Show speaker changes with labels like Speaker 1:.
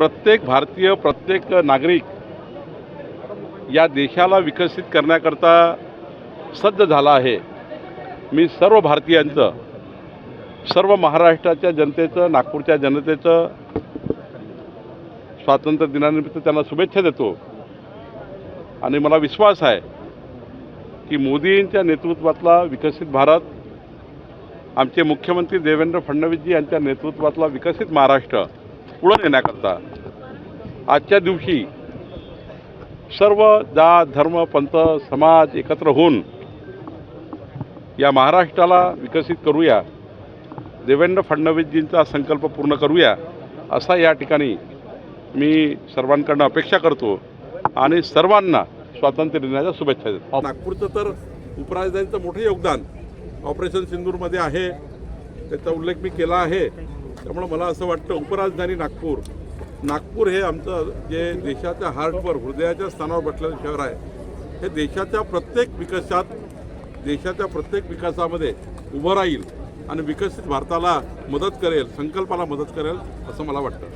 Speaker 1: प्रत्येक भारतीय, प्रत्येक नागरिक या देशाला विकसित करण्याकरता सज्ज झाला आहे। मी सर्व भारतीयांचं, सर्व महाराष्ट्राच्या जनतेचं, नागपूरच्या जनतेचं स्वातंत्र्य दिनानिमित्त त्यांना शुभेच्छा देतो। आणि मला विश्वास आहे की मोदींच्या नेतृत्वातला विकसित भारत, आमचे मुख्यमंत्री देवेंद्र फडणवीसजी यांच्या नेतृत्वातला विकसित महाराष्ट्र पुढे नेण्याकरता आजच्या दिवशी सर्व जात, धर्म, पंथ, समाज एकत्र होऊन या महाराष्ट्राला विकसित करूया, देवेंद्र फडणवीसजींचा संकल्प पूर्ण करूया, असा या ठिकाणी मी सर्वांकडून अपेक्षा करतो आणि सर्वांना स्वातंत्र्य दिनाच्या शुभेच्छा देतो। नागपूरचं तर उपराजधानीचं मोठं योगदान ऑपरेशन सिंदूरमध्ये आहे, त्याचा उल्लेख मी केला आहे। त्यामुळे मला असं वाटतं उपराजधानी नागपूर हे आमचं जे देशाच्या हार्टवर, हृदयाच्या स्थानावर बसलेलं शहर आहे, हे देशाच्या प्रत्येक विकासामध्ये उभं राहील आणि विकसित भारताला मदत करेल, संकल्पाला मदत करेल असं मला वाटतं।